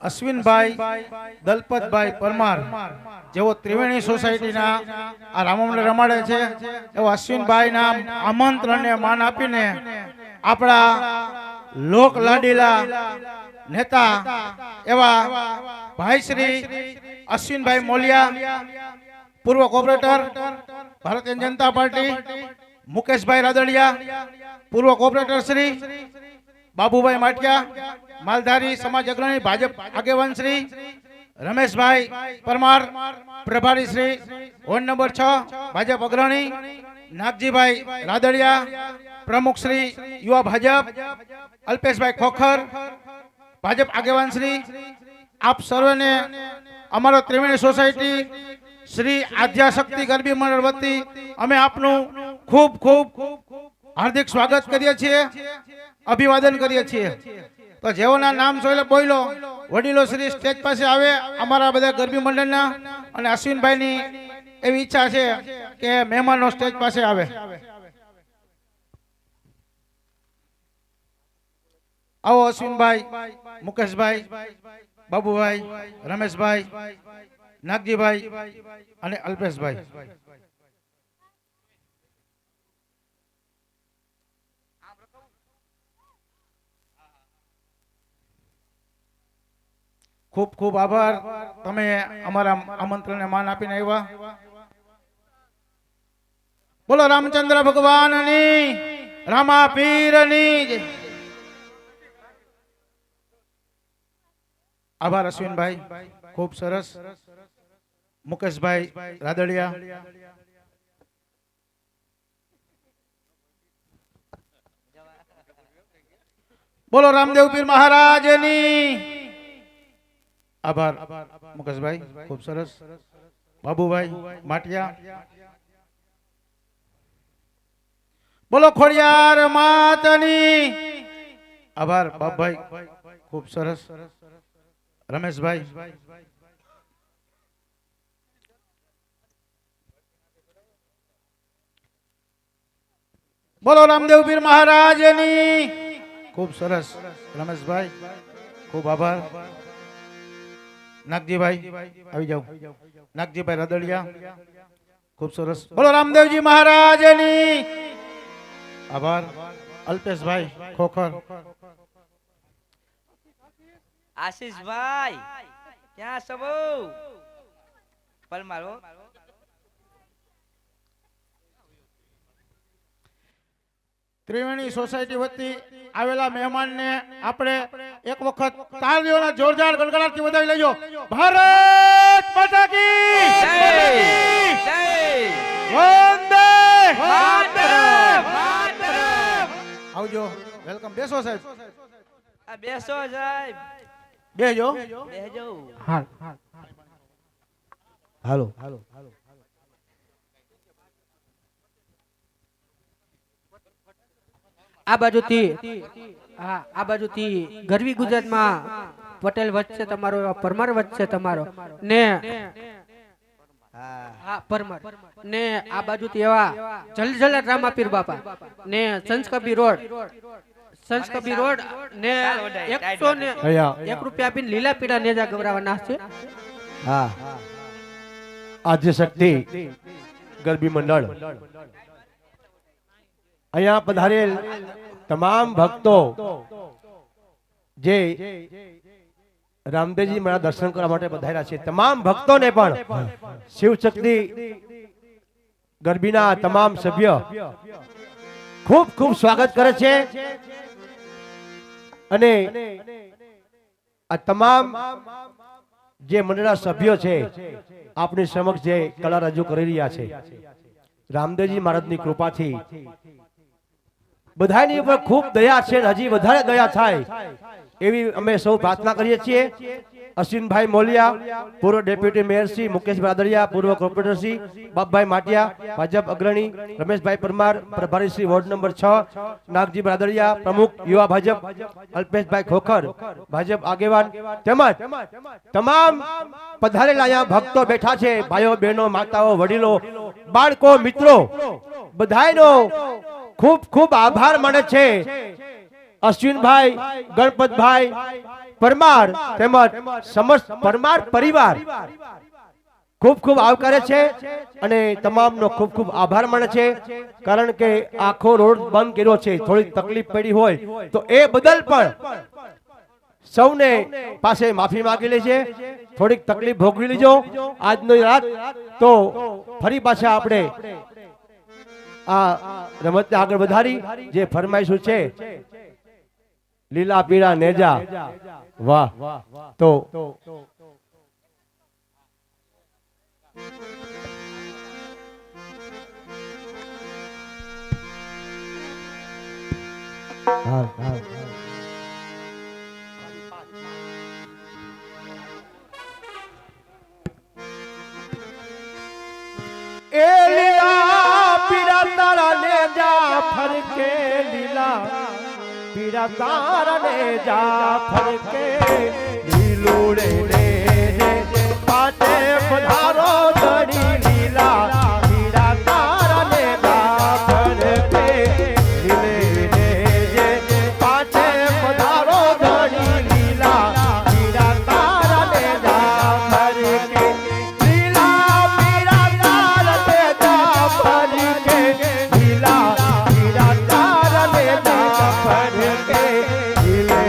અશ્વિનભાઈ દલપતભાઈ પરમાર જેઓ ત્રિવેણી સોસાયટીના આ રામમંડળ રમાડે છે એવો અશ્વિનભાઈના આમંત્રણને માન આપીને આપણા લોક લાડીલા નેતા એવા ભાઈ શ્રી અશ્વિનભાઈ મોલિયા, પૂર્વ કોર્પોરેટર ભારતીય જનતા પાર્ટી, મુકેશભાઈ રાદડિયા, પૂર્વ કોર્પોરેટર શ્રી બાબુભાઈ માટિયા, માલધારી સમાજ અગ્રણી ભાજપ આગેવાન શ્રી રમેશભાઈ પરમાર, પ્રભારી શ્રી વોર્ડ નંબર 6 ભાજપ અગ્રણી નાગજીભાઈ રાદડિયા, પ્રમુખ શ્રી યુવા ભાજપ અલ્પેશભાઈ ખોખર, ભાજપ આગેવાન શ્રી, આપ સર્વેને અમારો ત્રિવેણી સોસાયટી શ્રી આદ્યાશક્તિ ગરબી મંડળ વતી અમે આપનું ખૂબ ખૂબ હાર્દિક સ્વાગત કરીએ છીએ, અભિવાદન કરીએ છીએ। તો જેઓના નામ સોલે બોલો વડીલો શ્રી સ્ટેજ પાસે આવે અમારા બધા ગરબી મંડળના, અને અશ્વિનભાઈની એવી ઈચ્છા છે કે મહેમાનો સ્ટેજ પાસે આવે। આવો અશ્વિનભાઈ, મુકેશભાઈ, બાબુભાઈ, રમેશભાઈ, નાગજીભાઈ અને અલ્પેશભાઈ। ખૂબ ખૂબ આભાર, તમે અમારા આમંત્રણને માન આપીને આવ્યા। બોલો રામચંદ્ર ભગવાનની, રામા પીરની જય। આભાર અશ્વિનભાઈ, ખૂબ સરસ। મુકેશભાઈ રાદડિયા, બોલો રામદેવ પીર મહારાજની। આભાર મુકેશભાઈ, ખૂબ સરસ। બાબુભાઈ માટિયા, બોલો ખોડિયાર માતની। આભાર બાબુભાઈ, ખૂબ સરસ। રમેશભાઈ, બોલો રામદેવ પીર મહારાજની, ખૂબ સરસ। રમેશભાઈ, ખૂબ આભાર। નાગજીભાઈ આવી જાઓ, નાગજીભાઈ રાદડિયા, ખૂબ સરસ। બોલો રામદેવજી મહારાજની। આભાર। અલ્પેશભાઈ ખોખર, આશીષભાઈ ક્યાં સબો પલ મારો। ત્રિવેણી સોસાયટી વતી આવેલા મહેમાનને આપણે એક વખત તાળીઓના જોરદાર ગણગણાટથી વધાવી લેજો। ભારત માતા કી જય, વંદે માતરમ। આવજો, વેલકમ। બેસો સાહેબ, આ બેસો સાહેબ, બેજો બેહજો। હાલ હાલો હાલો। આ બાજુથી ગરવી ગુજરાતમાં પટેલ વચ્ચે તમારો, પરમાર વચ્ચે તમારો ને, હા પરમાર ને, આ બાજુથી એવા જલજલા રામાપીર બાપા ને સંસ્કબી રોડ ને 101 રૂપિયા આપીને લીલા પીળા નેજા ગવરાવાના છે। હા, આદ્યશક્તિ ગરબી મંડળ અહીંયા પધારેલ તમામ ભક્તો જે રામદેવજી મારા દર્શન કરવા માટે પધાર્યા છે, તમામ ભક્તોને પણ શિવશક્તિ ગરબીના તમામ સભ્ય ખૂબ ખૂબ સ્વાગત કરે છે। અને આ તમામ જે મંડળના સભ્યો છે આપની સમક્ષ જે કલા રજૂ કરી રહ્યા છે, રામદેવજી મહારાજની કૃપાથી બધાની ઉપર ખૂબ દયા છે, હજી વધારે દયા થાય એવી અમે સૌ પ્રાર્થના કરીએ છીએ। અશ્વિનભાઈ મોલિયા, પૂર્વ ડેપ્યુટી મેયર શ્રી મુકેશ રાદડિયા, પૂર્વ કોર્પોરેટર શ્રી બાબુભાઈ માટિયા, ભાજપ અગ્રણી રમેશભાઈ પરમાર, પ્રભારી શ્રી વોર્ડ નંબર 6 નાગજી રાદડિયા, પ્રમુખ યુવા ભાજપ અલ્પેશભાઈ ખોખર, ભાજપ આગેવાન તેમજ તમામ પધારેલા અહીંયા ભક્તો બેઠા છે, ભાઈઓ બહેનો, માતાઓ, વડીલો, બાળકો, મિત્રો, બધાનો ખૂબ ખૂબ આભાર માને છે। અશ્વિનભાઈ ગણપતભાઈ પરમાર તેમજ સમસ્ત પરમાર પરિવાર ખૂબ ખૂબ આવકારે છે અને તમામનો ખૂબ ખૂબ આભાર માને છે, કારણ કે આખો રોડ બંધ કર્યો છે, થોડી તકલીફ પડી હોય તો એ બદલ પણ સૌને પાસે માફી માંગી લેજે, થોડીક તકલીફ ભોગવી લીજો આજની રાત, તો ફરી પાછા આપણે આ રમતને આગળ વધારી જે ફરમાઈશું છે લીલા પીળા નેજા, વાહ, તો હા હા એ લીલા પીળા તારા નેજા ફરકે, લીલા પીળા તારા નેજા ફરકે, લીલું રે પાટે પધારો દડી, લીલા પીળા તારા નેજા ફરકે, લીલે રે પાટે પધારો દડી, લીલા પીળા તારા નેજા ફરકે, લીલા પીળા તારા નેજા ફરકે, લીલા પીળા તારા નેજા ફરકે, લીલે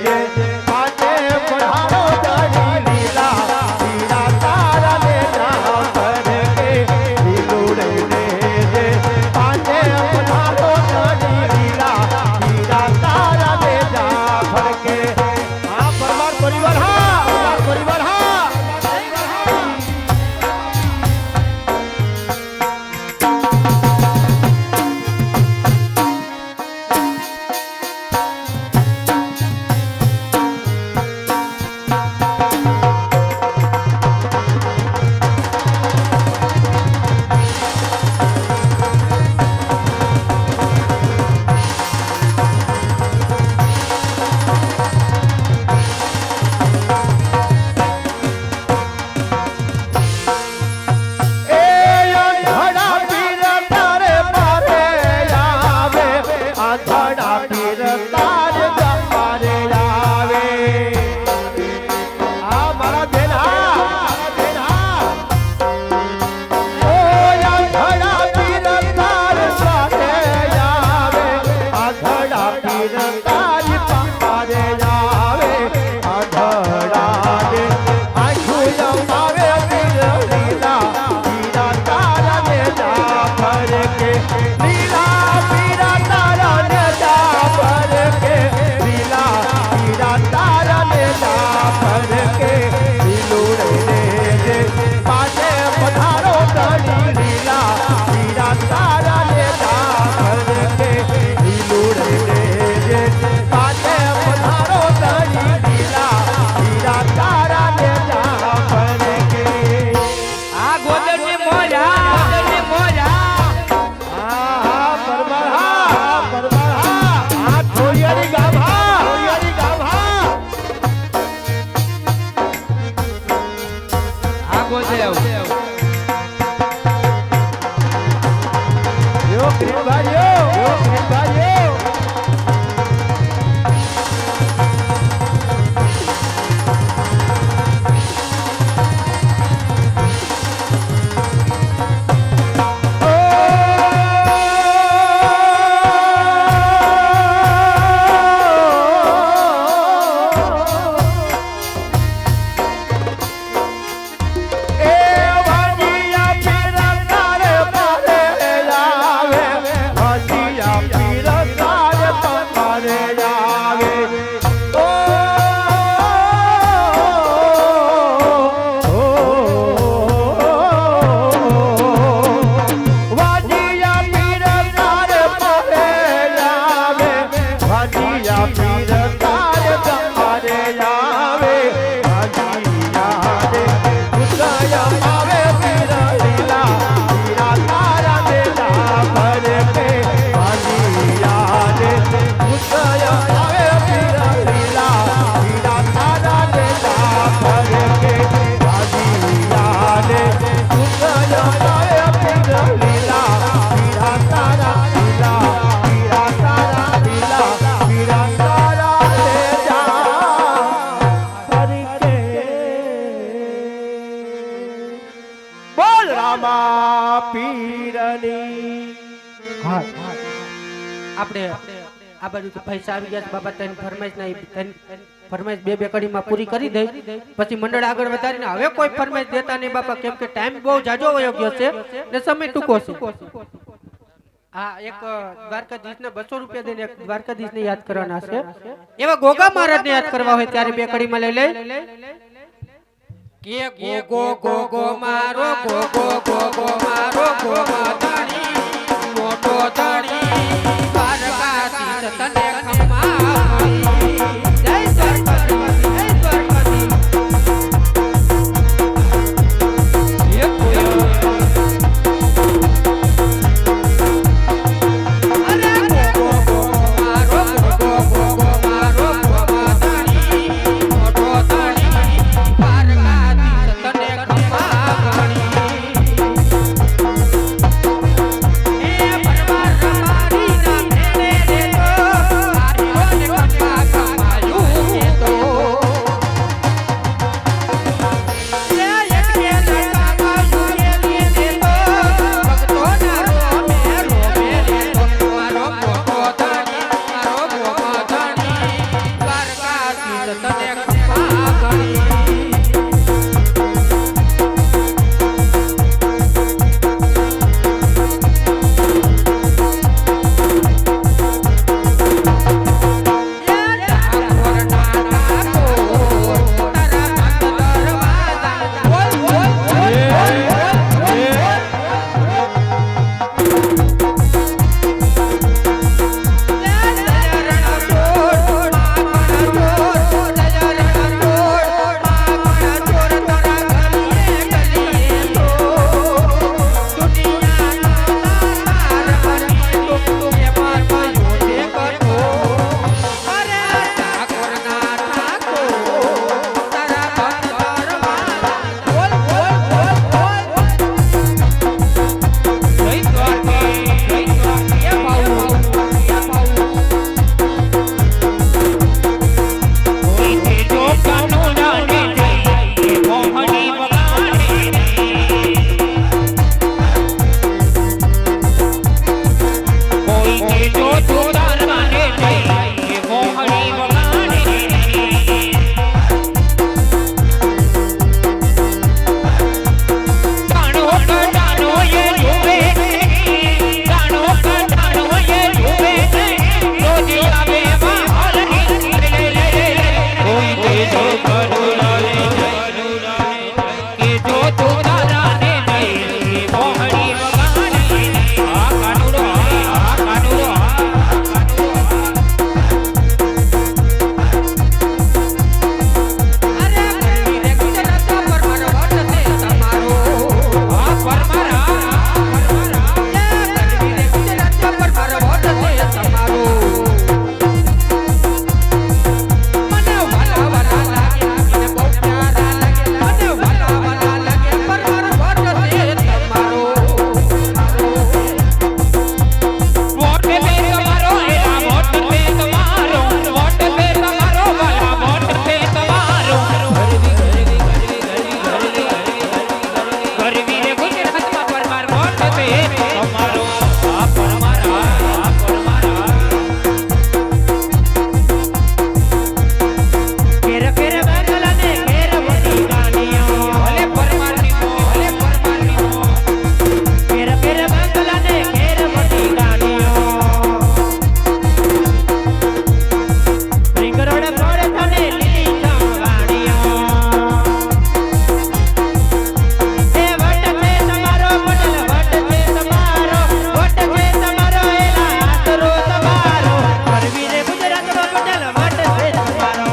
રે પાટે પધારો દડી, લીલા પીળા તારા નેજા ફરકે, લીલું રે પાટે પધારો દડી, લીલા પીળા તારા નેજા ફરકે. હા પરમાર પરિવાર, હા પરમાર પરિવાર, હા. પીર પીરની હા આપણે આ બાજુથી પૈસા આવી ગયા છે બાપા, તને ફરમાઈશ નહીં, તને ફરમાઈશ બે કડીમાં પૂરી કરી દઈ, પછી મંડળ આગળ વધારીને હવે કોઈ ફરમાઈશ દેતા નહીં બાપા, કેમ કે ટાઈમ બહુ જાજો વયો ગયો છે ને સમય ટૂંકો છે. હા, એક દ્વારકાધીશને 200 રૂપિયા દઈને એક દ્વારકાધીશને યાદ કરવાના છે. એવા ગોગા મહારાજને યાદ કરવા હોય ત્યારે બે કડીમાં લઈ લે કે ગો ગો ગો મારો ગો ગો ગો ગો મારો ગો ધણી મોટો ધણી દ્વારકાધીશ તને